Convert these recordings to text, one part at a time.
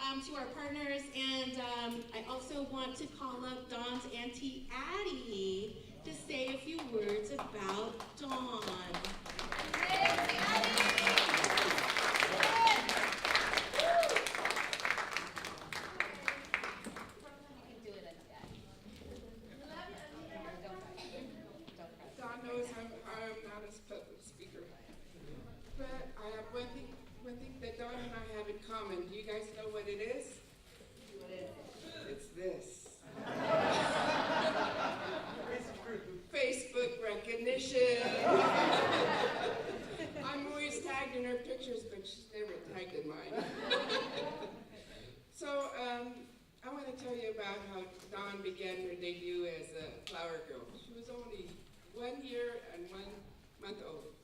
to our partners, and I also want to call up Dawn's Auntie Addy to say a few words about Dawn. Dawn knows I'm not a public speaker, but I have one thing that Dawn and I have in common. Do you guys know what it is? What is it? It's this. Facebook recognition. I'm always tagged in her pictures, but she's never tagged in mine. So I want to tell you about how Dawn began her debut as a flower girl. She was only 1 year and 1 month old.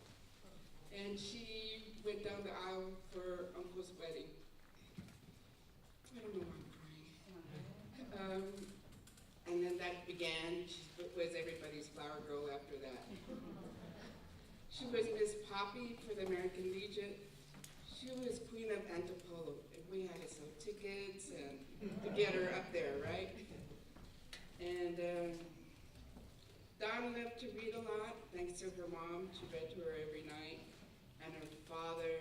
And she went down the aisle for Uncle's wedding. I don't know why I'm crying. And then that began. She was everybody's flower girl after that. She was Miss Poppy for the American Legion. She was Queen of Antipolo. And we had to sell tickets and to get her up there, right? And Dawn loved to read a lot, thanks to her mom. She read to her every night. And her father,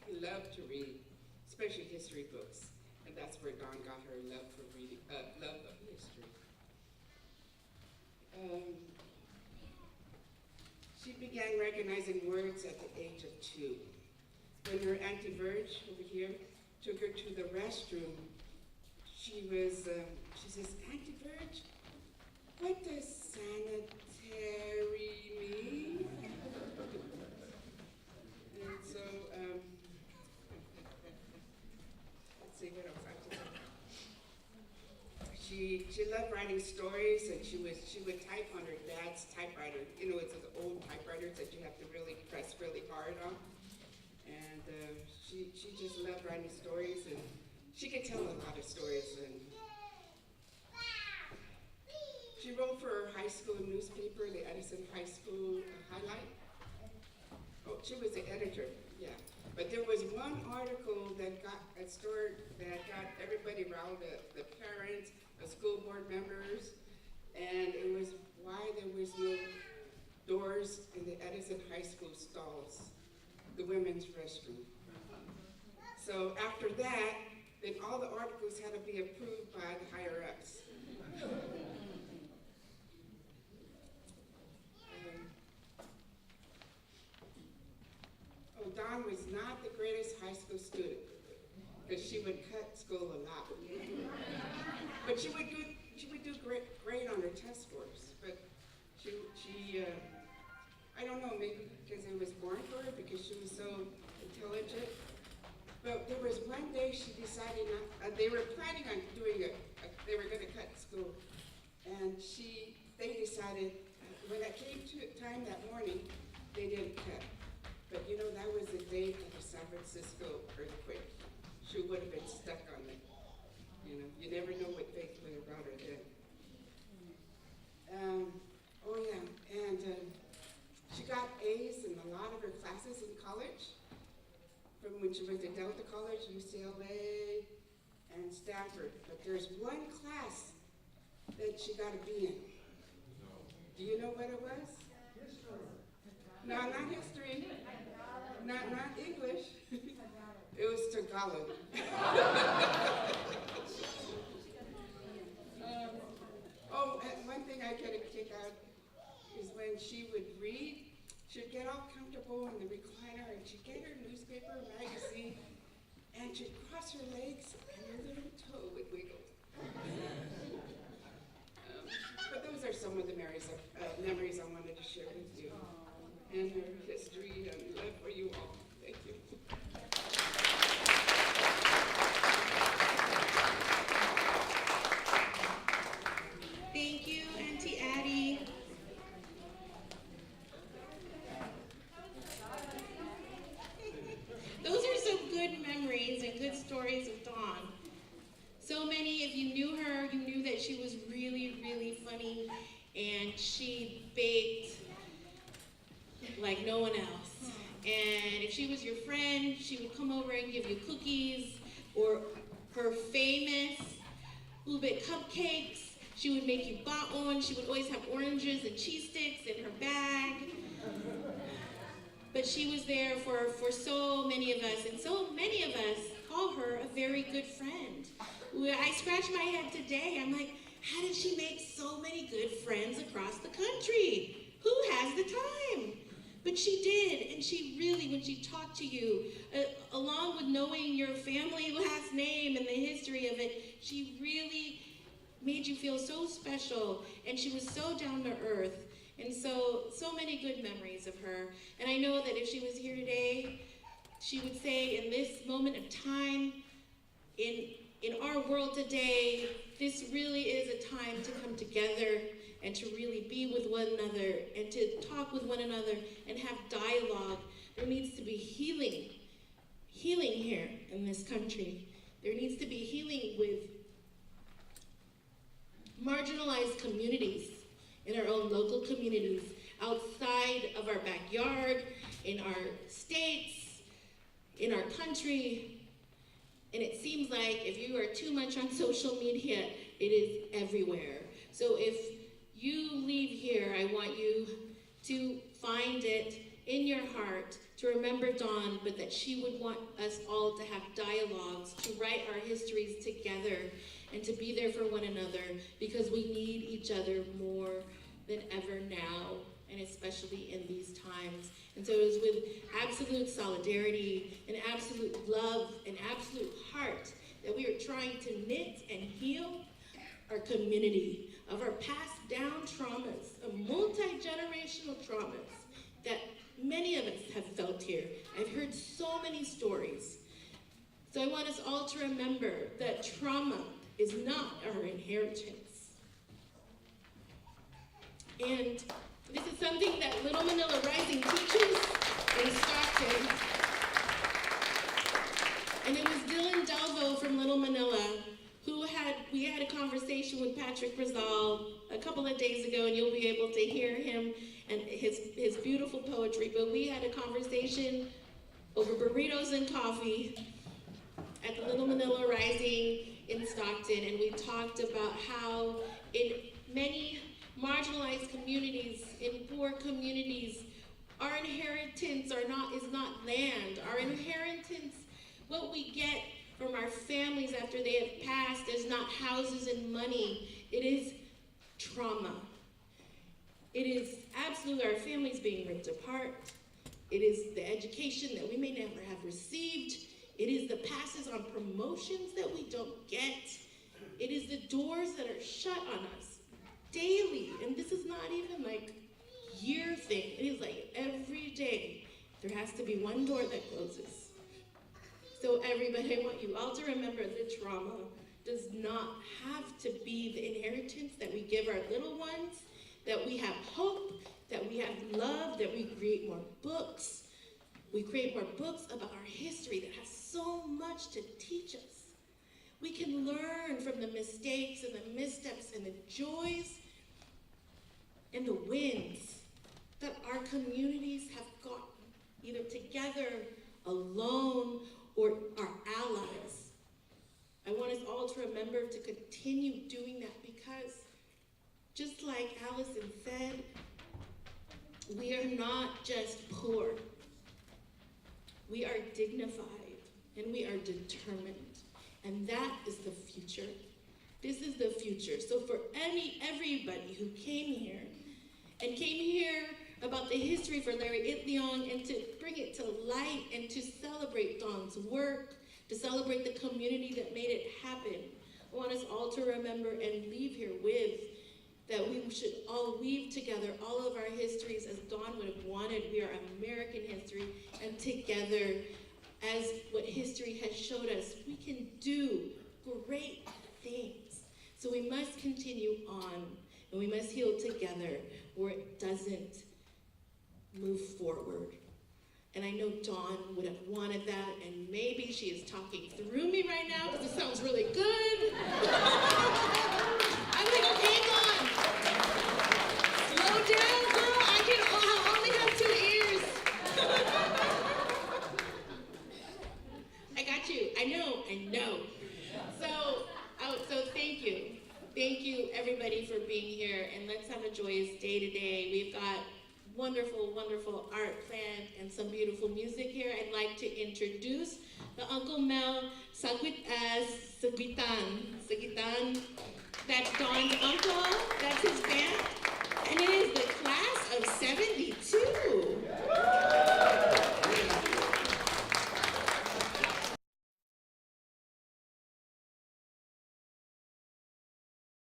he loved to read, especially history books. And that's where Dawn got her love for reading, love of history. She began recognizing words at the age of 2. When her Auntie Verge over here took her to the restroom, she says, Auntie Verge, what does sanitary mean? And so, let's see what else I have to say. She loved writing stories, and she would type on her dad's typewriter. You know, it's those old typewriters that you have to really press really hard on. And she just loved writing stories, and she could tell a lot of stories. And she wrote for her high school newspaper, the Edison High School Highlight. Oh, she was the editor, yeah. But there was one article that got a story that got everybody riled up, the parents, the school board members, and it was why there was no doors in the Edison High School stalls, the women's restroom. So after that, then all the articles had to be approved by the higher-ups. Dawn was not the greatest high school student, because she would cut school a lot. But she would do great on her test scores. But she I don't know, maybe because it was born for her, because she was so intelligent. But there was one day she decided they were planning on doing they were going to cut school. And they decided, when it came to time that morning, they didn't cut. But you know, that was the date of the San Francisco earthquake. She would have been stuck on it. You know, you never know what fate would have brought her then. Oh yeah, and she got A's in a lot of her classes in college, from when she went to Delta College, UCLA, and Stanford. But there's one class that she got a B in. Do you know what it was? History. No, not history. Not English. It was Tagalog. And one thing I get a kick out is when she would read, she'd get all comfortable in the recliner and she'd get her newspaper, magazine, and she'd cross her legs and her little toe would wiggle. But those are some of the memories I wanted to share with you. And her history and love for you all. Thank you. Thank you, Auntie Addy. Those are some good memories and good stories of Dawn. So many of you knew her, you knew that she was really, really funny, and she baked like no one else. And if she was your friend, she would come over and give you cookies or her famous little bit cupcakes. She would make you baon. She would always have oranges and cheese sticks in her bag. But she was there for so many of us, and so many of us call her a very good friend. I scratch my head today. I'm like, how did she make so many good friends across the country? Who has the time? But she did, and she really, when she talked to you, along with knowing your family last name and the history of it, she really made you feel so special, and she was so down to earth, and so many good memories of her. And I know that if she was here today, she would say, in this moment of time, in our world today, this really is a time to come together and to really be with one another and to talk with one another and have dialogue. There needs to be healing here in this country. There needs to be healing with marginalized communities, in our own local communities, outside of our backyard, in our states, in our country. And it seems like if you are too much on social media, it is everywhere. So if you leave here, I want you to find it in your heart to remember Dawn, but that she would want us all to have dialogues, to write our histories together, and to be there for one another, because we need each other more than ever now, and especially in these times. And so it was with absolute solidarity and absolute love and absolute heart that we are trying to knit and heal our community of our passed down traumas, of multi-generational traumas that many of us have felt here. I've heard so many stories. So I want us all to remember that trauma is not our inheritance. And this is something that Little Manila Rising teaches in Stockton. And it was Dylan Delvo from Little Manila we had a conversation with Patrick Rizal a couple of days ago, and you'll be able to hear him and his beautiful poetry. But we had a conversation over burritos and coffee at the Little Manila Rising in Stockton, and we talked about how in many marginalized communities, in poor communities, our inheritance is not land. Our inheritance, what we get from our families after they have passed, is not houses and money. It is trauma. It is absolutely our families being ripped apart. It is the education that we may never have received. It is the passes on promotions that we don't get. It is the doors that are shut on us daily. And this is not even like year thing. It is like every day there has to be one door that closes. So everybody, I want you all to remember that trauma does not have to be the inheritance that we give our little ones, that we have hope, that we have love, that we create more books. We create more books about our history that has so much to teach us. We can learn from the mistakes and the missteps and the joys and the wins that our communities have gotten, either together, alone, or our allies. I want us all to remember to continue doing that, because just like Allison said, we are not just poor. We are dignified and we are determined. And that is the future. This is the future. So for everybody who came here about the history for Larry Itliong, and to bring it to light and to celebrate Dawn's work, to celebrate the community that made it happen, I want us all to remember and leave here with that we should all weave together all of our histories as Dawn would have wanted. We are American history, and together, as what history has showed us, we can do great things. So we must continue on, and we must heal together, or it doesn't move forward. And I know Dawn would have wanted that, and maybe she is talking through me right now because it sounds really good. I'm like, okay, Dawn, slow down, girl. I only have 2 ears. I got you. I know. Thank you, everybody, for being here, and let's have a joyous day today. We've got wonderful, wonderful art planned and some beautiful music here. I'd like to introduce the Uncle Mel Sagitan. That's Don's uncle. That's his band. And it is the class